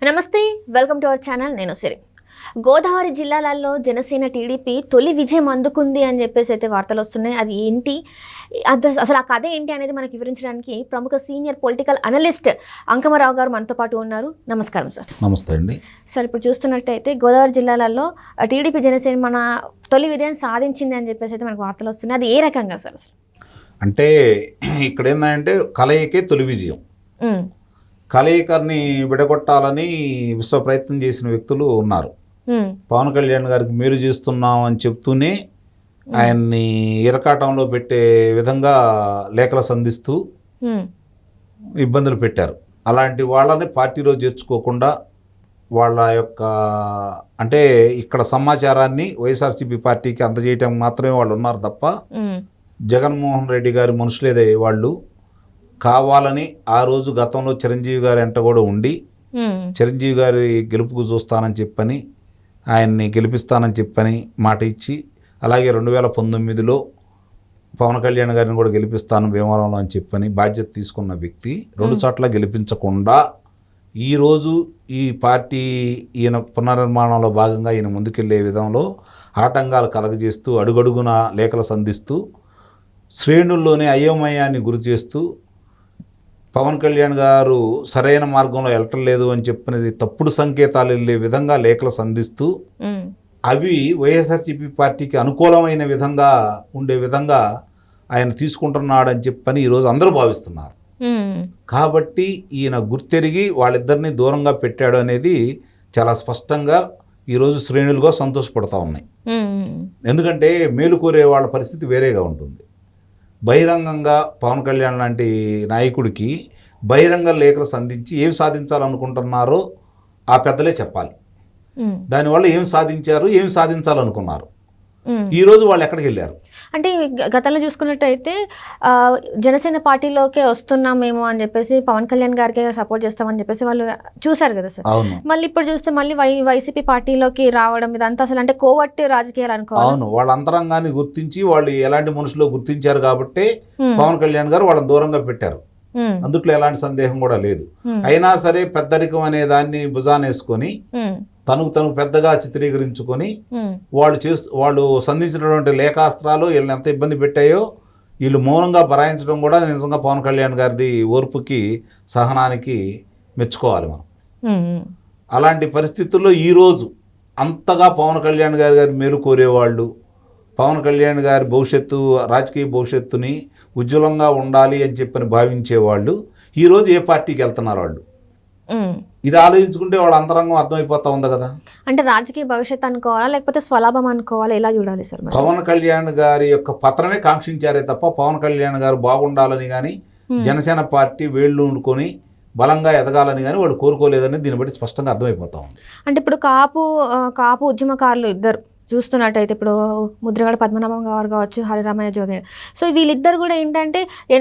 నమస్తే, welcome to our channel. నేను సిరి. గోదావరి జిల్లాలలో జనసేన టీడీపీ తొలి విజయం అందుకుంది అని చెప్పేసి అయితే వార్తలు వస్తున్నాయి. అది ఏంటి, అసలు ఆ కథ ఏంటి అనేది మనకి వివరించడానికి ప్రముఖ సీనియర్ పొలిటికల్ అనలిస్ట్ అంకమరావు గారు మనతో పాటు ఉన్నారు. నమస్కారం సార్. నమస్తే అండి. సార్, ఇప్పుడు చూస్తున్నట్టయితే గోదావరి జిల్లాలలో టీడీపీ జనసేన మన తొలి విజయం సాధించింది అని చెప్పేసి అయితే మనకు వార్తలు వస్తున్నాయి. అది ఏ రకంగా సార్? అసలు అంటే ఇక్కడ ఏంటంటే కలయికే తొలి విజయం. కలయికని విడగొట్టాలని విశ్వ ప్రయత్నం చేసిన వ్యక్తులు ఉన్నారు. పవన్ కళ్యాణ్ గారికి మేలు చేస్తున్నాం అని చెప్తూనే ఆయన్ని ఇరకాటంలో పెట్టే విధంగా లేఖలు సంధిస్తూ ఇబ్బందులు పెట్టారు. అలాంటి వాళ్ళని పార్టీలో చేర్చుకోకుండా వాళ్ళ యొక్క అంటే ఇక్కడ సమాచారాన్ని వైఎస్ఆర్సీపీ పార్టీకి అందజేయటం మాత్రమే వాళ్ళు ఉన్నారు తప్ప జగన్మోహన్ రెడ్డి గారి మనుషులేదే వాళ్ళు. కావాలని ఆ రోజు గతంలో చిరంజీవి గారి వెంట కూడా ఉండి చిరంజీవి గారి గెలుపుకు చూస్తానని చెప్పని ఆయన్ని గెలిపిస్తానని చెప్పని మాట ఇచ్చి, అలాగే 2019లో పవన్ కళ్యాణ్ గారిని కూడా గెలిపిస్తాను భీమవరంలో అని చెప్పని బాధ్యత తీసుకున్న వ్యక్తి 2 చోట్ల గెలిపించకుండా ఈరోజు ఈ పార్టీ ఈయన పునర్నిర్మాణంలో భాగంగా ఈయన ముందుకెళ్లే విధంలో ఆటంకాలు కలగజేస్తూ అడుగడుగున లేఖలు సంధిస్తూ శ్రేణుల్లోనే అయోమయాన్ని గురి చేస్తూ పవన్ కళ్యాణ్ గారు సరైన మార్గంలో వెళ్ళట్లేదు అని చెప్పినది తప్పుడు సంకేతాలు వెళ్ళే విధంగా లేఖలు సంధిస్తూ అవి వైఎస్ఆర్సీపీ పార్టీకి అనుకూలమైన విధంగా ఉండే విధంగా ఆయన తీసుకుంటున్నాడని చెప్పని ఈరోజు అందరూ భావిస్తున్నారు. కాబట్టి ఈయన గుర్తెరిగి వాళ్ళిద్దరినీ దూరంగా పెట్టాడు అనేది చాలా స్పష్టంగా ఈరోజు శ్రేణులుగా సంతోషపడతా ఉన్నాయి. ఎందుకంటే మేలు కోరే వాళ్ళ పరిస్థితి వేరేగా ఉంటుంది. బహిరంగంగా పవన్ కళ్యాణ్ లాంటి నాయకుడికి బహిరంగ లేఖలు సంధించి ఏం సాధించాలనుకుంటున్నారో ఆ పెద్దలే చెప్పాలి. దానివల్ల ఏం సాధించారు, ఏం సాధించాలనుకున్నారు, ఈరోజు వాళ్ళు ఎక్కడికి వెళ్ళారు అంటే గతంలో చూసుకున్నట్టయితే జనసేన పార్టీలోకే వస్తున్నామేమో అని చెప్పేసి పవన్ కళ్యాణ్ గారికి సపోర్ట్ చేస్తామని చెప్పేసి వాళ్ళు చూశారు కదా సార్. మళ్ళీ ఇప్పుడు చూస్తే మళ్ళీ వైసీపీ పార్టీలోకి రావడం ఇదంతా అసలు అంటే కోవట్టి రాజకీయాలు అనుకోవాలి. అవును, వాళ్ళ అంతరంగాన్ని గుర్తించి వాళ్ళు ఎలాంటి మనుషులు గుర్తించారు కాబట్టి పవన్ కళ్యాణ్ గారు వాళ్ళని దూరంగా పెట్టారు. అందుట్లో ఎలాంటి సందేహం కూడా లేదు. అయినా సరే పెద్దరికం అనే దాన్ని భుజానేసుకొని తనకు పెద్దగా చిత్రీకరించుకొని వాళ్ళు సంధించినటువంటి లేఖాస్త్రాలు వీళ్ళని ఎంత ఇబ్బంది పెట్టాయో వీళ్ళు మౌనంగా భరాయించడం కూడా నిజంగా పవన్ కళ్యాణ్ గారిది ఓర్పుకి సహనానికి మెచ్చుకోవాలి మనం. అలాంటి పరిస్థితుల్లో ఈరోజు అంతగా పవన్ కళ్యాణ్ గారి మేలు కోరేవాళ్ళు, పవన్ కళ్యాణ్ గారి భవిష్యత్తు రాజకీయ భవిష్యత్తుని ఉజ్వలంగా ఉండాలి అని చెప్పని భావించేవాళ్ళు ఈరోజు ఏ పార్టీకి వెళ్తున్నారు వాళ్ళు ఇది ఆలోచించుకుంటే వాళ్ళ అంతరంగం అర్థమైపోతా ఉంది కదా. అంటే రాజకీయ భవిష్యత్తు అనుకోవాలా లేకపోతే స్వలాభం అనుకోవాలా, ఎలా చూడాలి సార్? పవన్ కళ్యాణ్ గారి యొక్క పతనమే కాంక్షించారే తప్ప పవన్ కళ్యాణ్ గారు బాగుండాలని కానీ జనసేన పార్టీ వేళ్ళు ఉండుకొని బలంగా ఎదగాలని కానీ వాళ్ళు కోరుకోలేదని దీన్ని బట్టి స్పష్టంగా అర్థమైపోతా ఉంది. అంటే ఇప్పుడు కాపు ఉద్యమకారులు ఇద్దరు చూస్తున్నట్టయితే ఇప్పుడు ముద్రగడ పద్మనాభం గారు కావచ్చు, హరిరామయ్య జోగి, సో వీళ్ళిద్దరు కూడా ఏంటంటే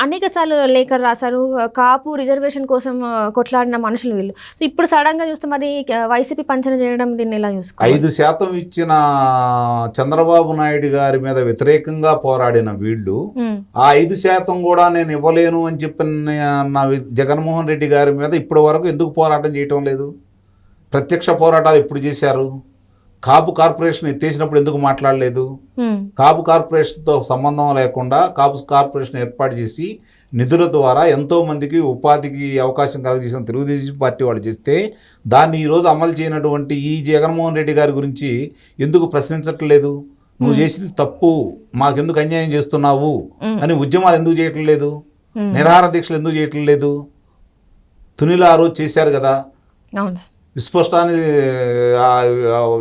అనేక సార్లు లేఖలు రాశారు. కాపు రిజర్వేషన్ కోసం కొట్లాడిన మనుషులు వీళ్ళు. సో ఇప్పుడు సడన్గా చూస్తే మరి వైసీపీ పంచన చేయడం దీన్ని ఎలా చూసుకోవాలి? 5% ఇచ్చిన చంద్రబాబు నాయుడు గారి మీద వ్యతిరేకంగా పోరాడిన వీళ్ళు ఆ 5% కూడా నేను ఇవ్వలేను అని చెప్పిన జగన్మోహన్ రెడ్డి గారి మీద ఇప్పటి వరకు ఎందుకు పోరాటం చేయటం లేదు? ప్రత్యక్ష పోరాటాలు ఎప్పుడు చేశారు? కాపు కార్పొరేషన్ ఎత్తేసినప్పుడు ఎందుకు మాట్లాడలేదు? కాపు కార్పొరేషన్తో సంబంధం లేకుండా కాపు కార్పొరేషన్ ఏర్పాటు చేసి నిధుల ద్వారా ఎంతో మందికి ఉపాధికి అవకాశం కలగజేసిన తెలుగుదేశం పార్టీ వాళ్ళు చేస్తే దాన్ని ఈరోజు అమలు చేయనటువంటి ఈ జగన్మోహన్ రెడ్డి గారి గురించి ఎందుకు ప్రశ్నించట్లేదు? నువ్వు చేసింది తప్పు, మాకెందుకు అన్యాయం చేస్తున్నావు అని ఉద్యమాలు ఎందుకు చేయటం లేదు? నిరాహార దీక్షలు ఎందుకు చేయటం లేదు? తునిలో ఆ రోజు చేశారు కదా. విస్పష్టాన్ని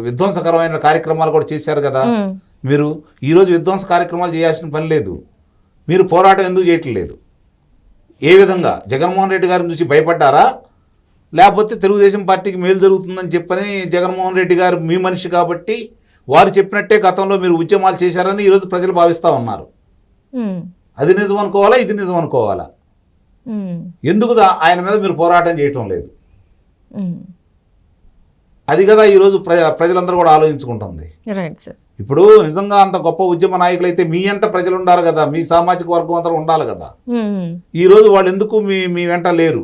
విధ్వంసకరమైన కార్యక్రమాలు కూడా చేశారు కదా. మీరు ఈరోజు విధ్వంస కార్యక్రమాలు చేయాల్సిన పని లేదు. మీరు పోరాటం ఎందుకు చేయట్లేదు? ఏ విధంగా జగన్మోహన్ రెడ్డి గారిని చూసి భయపడ్డారా, లేకపోతే తెలుగుదేశం పార్టీకి మేలు జరుగుతుందని చెప్పని జగన్మోహన్ రెడ్డి గారు మీ మనిషి కాబట్టి వారు చెప్పినట్టే గతంలో మీరు ఉద్యమాలు చేశారని ఈరోజు ప్రజలు భావిస్తూ ఉన్నారు. అది నిజం అనుకోవాలా, ఇది నిజం అనుకోవాలా? ఎందుకు ఆయన మీద మీరు పోరాటం చేయటం లేదు? అది కదా ఈరోజు ప్రజలందరూ కూడా ఆలోచించుకుంటుంది. ఇప్పుడు నిజంగా అంత గొప్ప ఉద్యమ నాయకులు అయితే మీ వెంట ప్రజలు ఉండాలి కదా, మీ సామాజిక వర్గం అంతా ఉండాలి కదా. ఈరోజు వాళ్ళు ఎందుకు మీ వెంట లేరు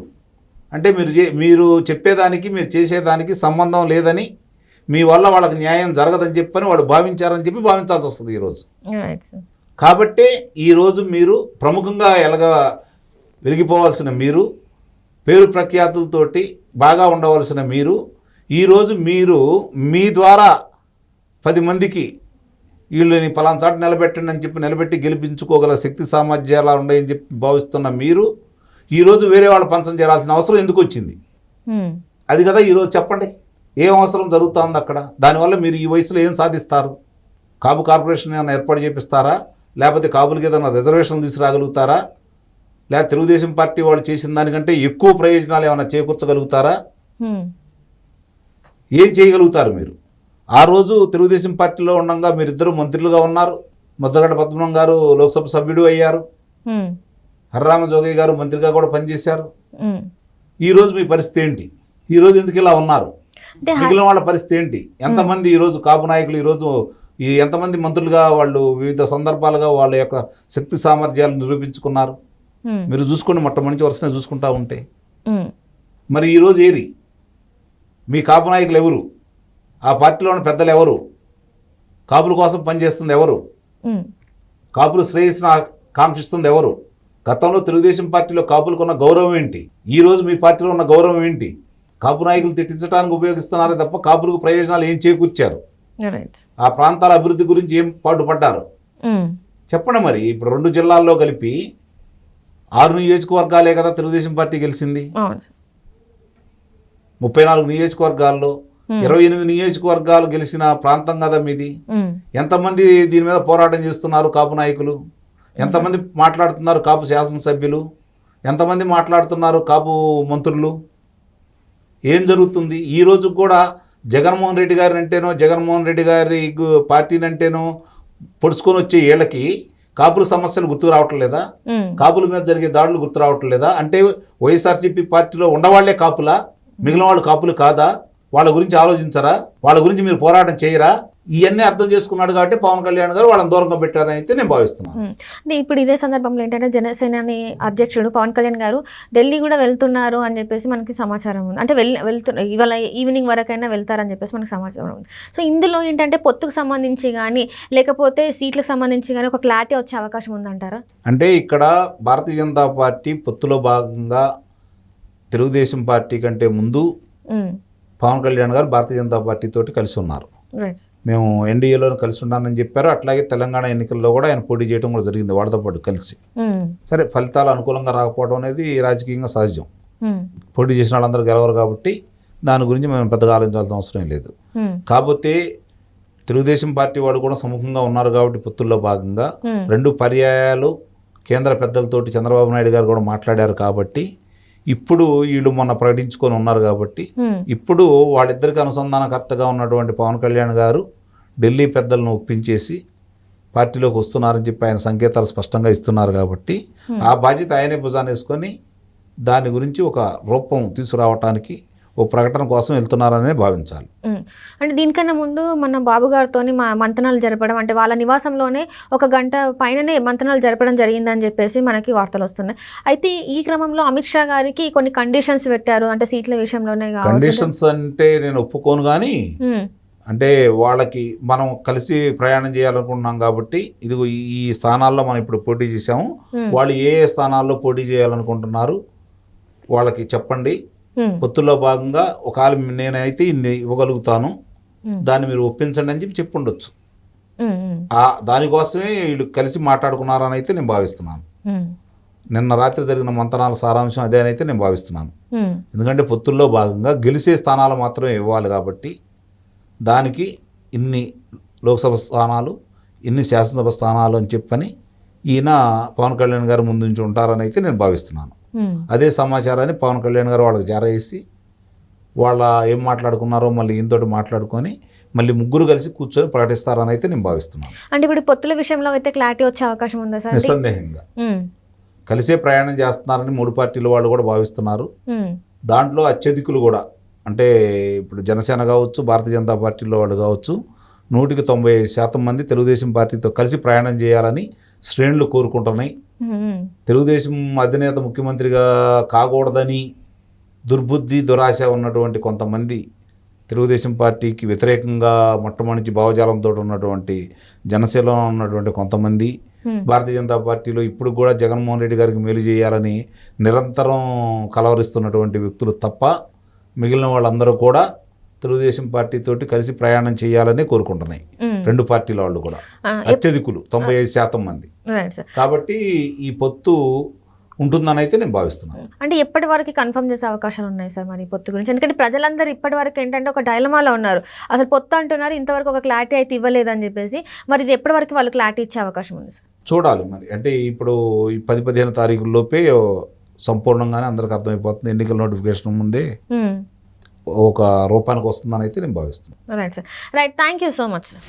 అంటే మీరు చెప్పేదానికి మీరు చేసేదానికి సంబంధం లేదని, మీ వల్ల వాళ్ళకి న్యాయం జరగదని చెప్పని వాళ్ళు భావించారని చెప్పి భావించాల్సి వస్తుంది ఈరోజు. కాబట్టే ఈరోజు మీరు ప్రముఖంగా వెలిగిపోవాల్సిన మీరు, పేరు ప్రఖ్యాతులతోటి బాగా ఉండవలసిన మీరు, ఈరోజు మీ ద్వారా 10 మందికి వీళ్ళని పలానా చాటు నిలబెట్టండి అని చెప్పి నిలబెట్టి గెలిపించుకోగల శక్తి సామర్థ్యాలు ఉన్నాయని చెప్పి భావిస్తున్న మీరు ఈరోజు వేరే వాళ్ళు పంచం చేయాల్సిన అవసరం ఎందుకు వచ్చింది? అది కదా ఈరోజు చెప్పండి, ఏం అవసరం జరుగుతుంది అక్కడ? దానివల్ల మీరు ఈ వయసులో ఏం సాధిస్తారు? కాపు కార్పొరేషన్ ఏమైనా ఏర్పాటు చేపిస్తారా? లేకపోతే కాపులకి ఏదైనా రిజర్వేషన్లు తీసుకురాగలుగుతారా? లేదా తెలుగుదేశం పార్టీ వాళ్ళు చేసిన దానికంటే ఎక్కువ ప్రయోజనాలు ఏమైనా చేకూర్చగలుగుతారా? ఏం చేయగలుగుతారు మీరు? ఆ రోజు తెలుగుదేశం పార్టీలో ఉండగా మీరిద్దరు మంత్రులుగా ఉన్నారు. ముద్రగడ పద్మనాభం గారు లోక్సభ సభ్యుడు అయ్యారు, హర్రామ జోగయ్య గారు మంత్రిగా కూడా పనిచేశారు. ఈరోజు మీ పరిస్థితి ఏంటి? ఈరోజు ఎందుకు ఇలా ఉన్నారు? మిగిలిన వాళ్ళ పరిస్థితి ఏంటి? ఎంతమంది ఈరోజు కాపు నాయకులు ఈరోజు ఎంతమంది మంత్రులుగా వాళ్ళు వివిధ సందర్భాలుగా వాళ్ళ యొక్క శక్తి సామర్థ్యాలు నిరూపించుకున్నారు? మీరు చూసుకోండి, మొట్టమొదటి వరుసనే చూసుకుంటా ఉంటే. మరి ఈరోజు ఏరి మీ కాపు నాయకులు ఎవరు? ఆ పార్టీలో ఉన్న పెద్దలు ఎవరు? కాపుల కోసం పనిచేస్తుంది ఎవరు? కాపులు శ్రేయస్సును కాంక్షిస్తుంది ఎవరు? గతంలో తెలుగుదేశం పార్టీలో కాపులకు ఉన్న గౌరవం ఏంటి? ఈరోజు మీ పార్టీలో ఉన్న గౌరవం ఏంటి? కాపు నాయకులు తిట్టించడానికి ఉపయోగిస్తున్నారే తప్ప కాపులకు ప్రయోజనాలు ఏం చేకూర్చారు? ఆ ప్రాంతాల అభివృద్ధి గురించి ఏం పాటుపడ్డారు? చెప్పండి. మరి ఇప్పుడు 2 జిల్లాల్లో కలిపి 6 నియోజకవర్గాలే కదా తెలుగుదేశం పార్టీ గెలిచింది. 34 నియోజకవర్గాల్లో 28 నియోజకవర్గాలు గెలిచిన ప్రాంతం కదా మీది. ఎంతమంది దీని మీద పోరాటం చేస్తున్నారు కాపు నాయకులు? ఎంతమంది మాట్లాడుతున్నారు కాపు శాసనసభ్యులు? ఎంతమంది మాట్లాడుతున్నారు కాపు మంత్రులు? ఏం జరుగుతుంది? ఈరోజు కూడా జగన్మోహన్ రెడ్డి గారిని అంటేనో, జగన్మోహన్ రెడ్డి గారి పార్టీని అంటేనో పొడుచుకొని వచ్చే వీళ్ళకి కాపుల సమస్యలు గుర్తు రావట్లేదా? కాపుల మీద జరిగే దాడులు గుర్తు రావట్లేదా? అంటే వైఎస్ఆర్సీపీ పార్టీలో ఉండవాళ్లే కాపులా? మిగిలిన వాళ్ళు కాపులు కాదా? వాళ్ళ గురించి ఆలోచించరా? వాళ్ళ గురించి మీరు పోరాటం చేయరా? ఇవన్నీ అర్థం చేసుకున్నాడు కాబట్టి పవన్ కళ్యాణ్ గారు వాళ్ళని దూరంగా పెట్టారని అయితే నేను భావిస్తున్నాను. అంటే ఇప్పుడు ఇదే సందర్భంలో ఏంటంటే జనసేనాని అధ్యక్షుడు పవన్ కళ్యాణ్ గారు ఢిల్లీ కూడా వెళ్తున్నారు అని చెప్పేసి మనకి సమాచారం ఉంది. అంటే ఇవాళ ఈవినింగ్ వరకైనా వెళ్తారని చెప్పేసి మనకి సమాచారం ఉంది. సో ఇందులో ఏంటంటే పొత్తుకు సంబంధించి కానీ లేకపోతే సీట్లకు సంబంధించి కానీ ఒక క్లారిటీ వచ్చే అవకాశం ఉందంటారా? అంటే ఇక్కడ భారతీయ జనతా పార్టీ పొత్తులో భాగంగా తెలుగుదేశం పార్టీ కంటే ముందు పవన్ కళ్యాణ్ గారు భారతీయ జనతా పార్టీ తోటి కలిసి ఉన్నారు. మేము ఎన్డీఏలో కలిసి ఉన్నానని చెప్పారు. అట్లాగే తెలంగాణ ఎన్నికల్లో కూడా ఆయన పోటీ చేయడం కూడా జరిగింది వాళ్ళతో పాటు కలిసి. సరే, ఫలితాలు అనుకూలంగా రాకపోవడం అనేది రాజకీయంగా సహజం. పోటీ చేసిన వాళ్ళందరూ గెలవరు కాబట్టి దాని గురించి మేము పెద్దగా ఆలోచించాల్సిన అవసరం లేదు. కాకపోతే తెలుగుదేశం పార్టీ వాళ్ళు కూడా సముఖంగా ఉన్నారు కాబట్టి పొత్తుల్లో భాగంగా 2 పర్యాయాలు కేంద్ర పెద్దలతోటి చంద్రబాబు నాయుడు గారు కూడా మాట్లాడారు కాబట్టి ఇప్పుడు వీళ్ళు మొన్న ప్రకటించుకొని ఉన్నారు కాబట్టి ఇప్పుడు వాళ్ళిద్దరికి అనుసంధానకర్తగా ఉన్నటువంటి పవన్ కళ్యాణ్ గారు ఢిల్లీ పెద్దలను ఒప్పించేసి పార్టీలోకి వస్తున్నారని చెప్పి ఆయన సంకేతాలు స్పష్టంగా ఇస్తున్నారు కాబట్టి ఆ బాధ్యత ఆయనే భుజాన్ని వేసుకొని దాని గురించి ఒక రూపం తీసుకురావటానికి ఓ ప్రకటన కోసం వెళ్తున్నారనే భావించాలి. అంటే దీనికన్నా ముందు మన బాబు గారితో మంతనాలు జరపడం, అంటే వాళ్ళ నివాసంలోనే 1 గంట పైననే మంతనాలు జరపడం జరిగిందని చెప్పేసి మనకి వార్తలు వస్తున్నాయి. అయితే ఈ క్రమంలో అమిత్ షా గారికి కొన్ని కండిషన్స్ పెట్టారు, అంటే సీట్ల విషయంలోనే. కండిషన్స్ అంటే నేను ఒప్పుకోను, కానీ అంటే వాళ్ళకి మనం కలిసి ప్రయాణం చేయాలనుకుంటున్నాం కాబట్టి ఇదిగో ఈ స్థానాల్లో మనం ఇప్పుడు పోటీ చేసాము, వాళ్ళు ఏ స్థానాల్లో పోటీ చేయాలనుకుంటున్నారు వాళ్ళకి చెప్పండి. పొత్తుల్లో భాగంగా ఒకవేళ నేనైతే ఇన్ని ఇవ్వగలుగుతాను, దాన్ని మీరు ఒప్పించండి అని చెప్పి ఉండొచ్చు. దానికోసమే వీళ్ళు కలిసి మాట్లాడుకున్నారని అయితే నేను భావిస్తున్నాను. నిన్న రాత్రి జరిగిన మంతనాల సారాంశం అదేనైతే నేను భావిస్తున్నాను. ఎందుకంటే పొత్తుల్లో భాగంగా గెలిచే స్థానాలు మాత్రమే ఇవ్వాలి కాబట్టి దానికి ఇన్ని లోక్సభ స్థానాలు, ఇన్ని శాసనసభ స్థానాలు అని చెప్పని ఈయన పవన్ కళ్యాణ్ గారు ముందు నుంచి ఉంటారని అయితే నేను భావిస్తున్నాను. అదే సమాచారాన్ని పవన్ కళ్యాణ్ గారు వాళ్ళకి చేరవేసి వాళ్ళ ఏం మాట్లాడుకున్నారో మళ్ళీ ఈయనతోటి మాట్లాడుకొని మళ్ళీ ముగ్గురు కలిసి కూర్చొని ప్రకటిస్తారని అయితే నేను భావిస్తున్నాను. అంటే ఇప్పుడు పొత్తుల విషయంలో అయితే క్లారిటీ వచ్చే అవకాశం ఉందా సార్? నిస్సందేహంగా కలిసే ప్రయాణం చేస్తున్నారని 3 పార్టీల వాళ్ళు కూడా భావిస్తున్నారు. దాంట్లో అత్యధికులు కూడా అంటే ఇప్పుడు జనసేన కావచ్చు, భారతీయ జనతా పార్టీలో వాళ్ళు కావచ్చు 100% మంది తెలుగుదేశం పార్టీతో కలిసి ప్రయాణం చేయాలని శ్రేణులు కోరుకుంటున్నాయి. తెలుగుదేశం అధినేత ముఖ్యమంత్రిగా కాకూడదని దుర్బుద్ధి దురాశ ఉన్నటువంటి కొంతమంది తెలుగుదేశం పార్టీకి వ్యతిరేకంగా మొట్టమొదటి భావజాలంతో ఉన్నటువంటి జనసేనలో ఉన్నటువంటి కొంతమంది, భారతీయ జనతా పార్టీలో ఇప్పుడు కూడా జగన్మోహన్ రెడ్డి గారికి మేలు చేయాలని నిరంతరం కలవరిస్తున్నటువంటి వ్యక్తులు తప్ప మిగిలిన వాళ్ళందరూ కూడా తెలుగుదేశం పార్టీతోటి కలిసి ప్రయాణం చేయాలని కోరుకుంటున్నాయి. రెండు పార్టీల వాళ్ళు కూడా అత్యధికులు 95% మంది. కాబట్టి ఈ పొత్తు ఉంటుందని అయితే నేను భావిస్తున్నాను. అంటే ఎప్పటి వరకు కన్ఫర్మ్ చేసే అవకాశాలు ఉన్నాయి సార్ మరి పొత్తు గురించి? ఎందుకంటే ప్రజలందరూ ఇప్పటి వరకు ఏంటంటే ఒక డైలమాలో ఉన్నారు. అసలు పొత్తు అంటున్నారు, ఇంతవరకు ఒక క్లారిటీ అయితే ఇవ్వలేదని చెప్పేసి. మరి ఇది ఎప్పటి వరకు వాళ్ళు క్లారిటీ ఇచ్చే అవకాశం ఉంది సార్? చూడాలి మరి. అంటే ఇప్పుడు ఈ 10-15 తారీఖుల్లోపే సంపూర్ణంగానే అందరికి అర్థమైపోతుంది. ఎన్నికల నోటిఫికేషన్ ముందే ఒక రూపానికి వస్తుందని అయితే నేను భావిస్తున్నాను. Right sir, right. Thank you so much sir.